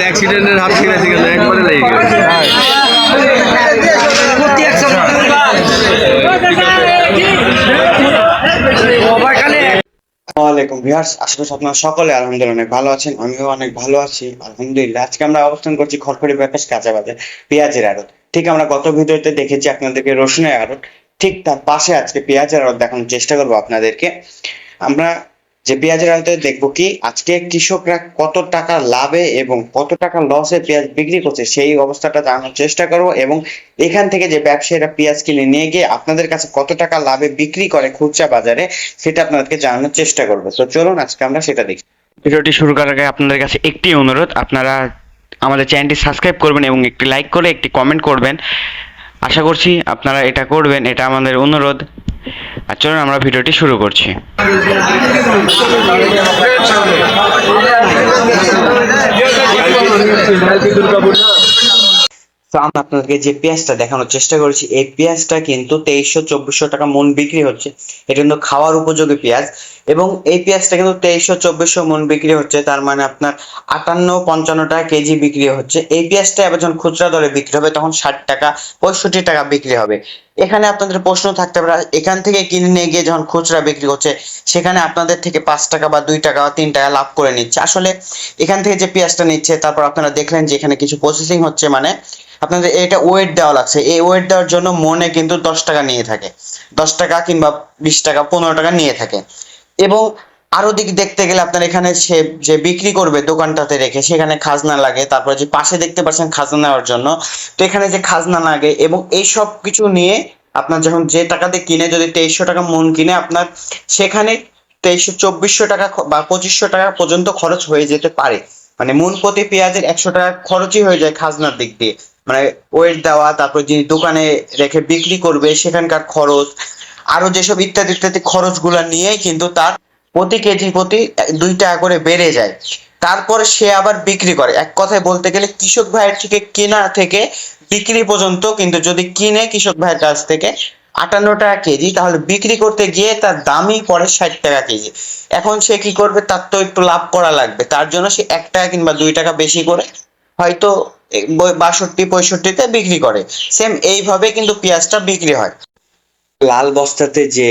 অ্যাক্সিডেন্টের হাত ছিঁড়েছে কিন্তু একবারে লেগে গেছে। ওয়ালাইকুম ভিউয়ার্স, আশা করি আপনারা সকলে আলহামদুলিল্লাহ অনেক ভালো আছেন। আমিও অনেক ভালো আছি আলহামদুলিল্লাহ। আজকে আমরা অবস্থান করছি খড়খড়ি ব্যাপার কাঁচা বাজার পেঁয়াজের আড়ত। ঠিক আমরা গত ভিডিওতে দেখেছি আপনাদেরকে রসুনের আড়ত, ঠিক তার পাশে আজকে পেঁয়াজের আড়ত দেখানোর চেষ্টা করবো আপনাদেরকে। আমরা যে পেঁয়াজের আড়তে দেখবো কি আজকে কৃষকরা কত টাকা লাভে এবং কত টাকা লসে পেঁয়াজ বিক্রি করছে সেই অবস্থাটা জানার চেষ্টা করবো, এবং এখান থেকে যে ব্যবসায়ীরা পেঁয়াজ কিনে নিয়ে গিয়ে আপনাদের কাছে কত টাকা লাভে বিক্রি করে খুচরা বাজারে সেটা আপনাদেরকে জানানোর চেষ্টা করবো। তো চলুন আজকে আমরা সেটা দেখি। ভিডিওটি শুরু করার আগে আপনাদের কাছে একটি অনুরোধ, আপনারা আমাদের চ্যানেলটি সাবস্ক্রাইব করবেন এবং একটি লাইক করে একটি কমেন্ট করবেন। আশা করছি আপনারা এটা করবেন, এটা আমাদের অনুরোধ। আর চলুন আমরা ভিডিওটি শুরু করছি। তো আমরা আপনাদেরকে যে পেঁয়াজটা দেখানোর চেষ্টা করেছি, এই পেঁয়াজটা কিন্তু 2300-2400 টাকা মন বিক্রি হচ্ছে। এটা কিন্তু খাওয়ার উপযোগী পেঁয়াজ, এবং এই পেঁয়াজটা কিন্তু 2300-2400 মন বিক্রি হচ্ছে, তার মানে আপনার 58-55 টাকা কেজি বিক্রি হচ্ছে। এই পেঁয়াজটা এবার যখন খুচরা দরে বিক্রি হবে তখন 60 টাকা 65 টাকা বিক্রি হবে। এখানে আপনাদের প্রশ্ন থাকতে পারে, এখান থেকে কিনে নিয়ে গিয়ে যখন খুচরা বিক্রি করছে সেখানে আপনাদের থেকে 5 টাকা বা 2 টাকা বা 3 টাকা লাভ করে নিচ্ছে। আসলে এখান থেকে যে পেঁয়াজটা নিচ্ছে, তারপর আপনারা দেখলেন যে এখানে কিছু প্রসেসিং হচ্ছে, মানে আপনাদের এটা ওয়েট দেওয়া লাগছে। এই ওয়েট দেওয়ার জন্য মনে কিন্তু 10 টাকা নিয়ে থাকে, 10 টাকা কিংবা 20 টাকা 15 টাকা নিয়ে থাকে। এবং আরো দিক দেখতে গেলে আপনার এখানে সে যে বিক্রি করবে দোকানটাতে রেখে সেখানে খাজনা লাগে, তারপরে যে পাশে দেখতে পাচ্ছেন খাজনা নেওয়ার জন্য, তো এখানে যে খাজনা লাগে এবং এই সব কিছু নিয়ে আপনার যখন যে টাকাতে কিনে, যদি 2300 টাকা মন কিনে, আপনার সেখানে 2300-2400 টাকা বা 2500 টাকা পর্যন্ত খরচ হয়ে যেতে পারে। মানে মন প্রতি পেঁয়াজের 100 টাকা খরচই হয়ে যায় খাজনার দিক দিয়ে, মানে ওয়েট দেওয়া, তারপর যিনি দোকানে রেখে বিক্রি করবে সেখানকার খরচ, আরো যেসব ইত্যাদি ইত্যাদি খরচগুলো নিয়ে কিন্তু তার প্রতি কেজি প্রতি 2 টাকা করে বেড়ে যায়। তারপরে সে আবার বিক্রি করে। এক কথায় বলতে গেলে কৃষক ভাইয়ের থেকে কেনা থেকে বিক্রি পর্যন্ত, কিন্তু যদি কিনে কৃষক ভাইয়ের কাছ থেকে 58 টাকা কেজি, তাহলে বিক্রি করতে গিয়ে তার দামই পড়ে 60 টাকা কেজি। এখন সে কি করবে, তার তো একটু লাভ করা লাগবে, তার জন্য সে 1 টাকা কিংবা 2 টাকা বেশি করে হয়তো 62-65-তে বিক্রি করে। সেম এইভাবে কিন্তু পেঁয়াজটা বিক্রি হয়। লাল বস্তাতে যে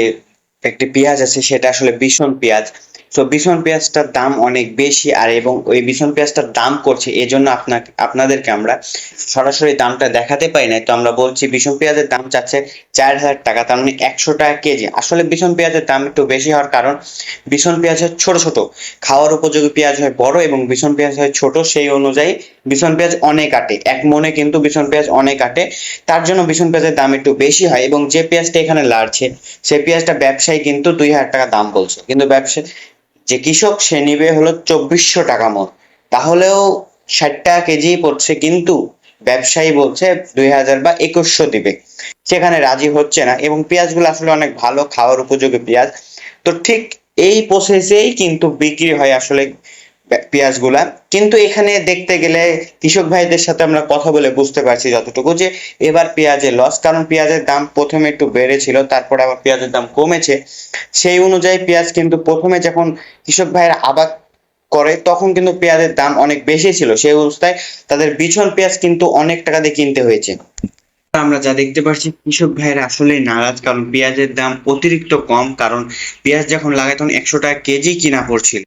একটি পেঁয়াজ আছে সেটা আসলে ভীষণ পেঁয়াজ। তো ভীষণ পেঁয়াজটার দাম অনেক বেশি, আর এবং ওই ভীষণ পেঁয়াজটার দাম করছে, এই জন্য আপনাদেরকে আমরা সরাসরি দামটা দেখাতে পাই না। তো আমরা বলছি ভীষণ পেঁয়াজের দাম চাচ্ছে 4000 টাকা, তার মানে 100 টাকা কেজি। আসলে ভীষণ পেঁয়াজের দাম একটু বেশি হওয়ার কারণ ভীষণ পেঁয়াজ হয় ছোট ছোট, খাওয়ার উপযোগী পেঁয়াজ হয় বড় এবং ভীষণ পেঁয়াজ হয় ছোট, সেই অনুযায়ী ভীষণ পেঁয়াজ অনেক আটে, এক মনে কিন্তু ভীষণ পেঁয়াজ অনেক আটে, তার জন্য ভীষণ পেঁয়াজের দাম একটু বেশি হয়। এবং যে পেঁয়াজটা এখানে লাড়ছে সেই পেঁয়াজটা ব্যবসায়ী কিন্তু 2000 টাকা দাম বলছে, কিন্তু যে কৃষক সে নিবে হলো 2400 টাকা মন, তাহলেও 60 টাকা কেজি পড়ছে, কিন্তু ব্যবসায়ী বলছে 2000 বা 2100 দিবে, সেখানে রাজি হচ্ছে না। এবং পেঁয়াজগুলো আসলে অনেক ভালো খাওয়ার উপযোগী পেঁয়াজ। তো ঠিক এই প্রসেসেই কিন্তু বিক্রি হয় আসলে পেঁয়াজগুলা। কিন্তু এখানে দেখতে গেলে কৃষক ভাইদের সাথে আমরা কথা বলে বুঝতে পারছি যতটুকু, যে এবার পেঁয়াজের লস, কারণ পেঁয়াজের দাম প্রথমে একটু বেড়েছিল, তারপরে আবার পেঁয়াজের দাম কমেছে। সেই অনুযায়ী পেঁয়াজ কিন্তু প্রথমে যখন কৃষক ভাইয়েরা আবাদ করে তখন কিন্তু পেঁয়াজের দাম অনেক বেশি ছিল, সেই অবস্থায় তাদের বিছন পেঁয়াজ কিন্তু অনেক টাকা দিয়ে কিনতে হয়েছে। আমরা যা দেখতে পাচ্ছি কৃষক ভাইয়েরা আসলেই নারাজ, কারণ পেঁয়াজের দাম অতিরিক্ত কম, কারণ পেঁয়াজ যখন লাগায় তখন 100 টাকা কেজি কিনা পড়ছিল।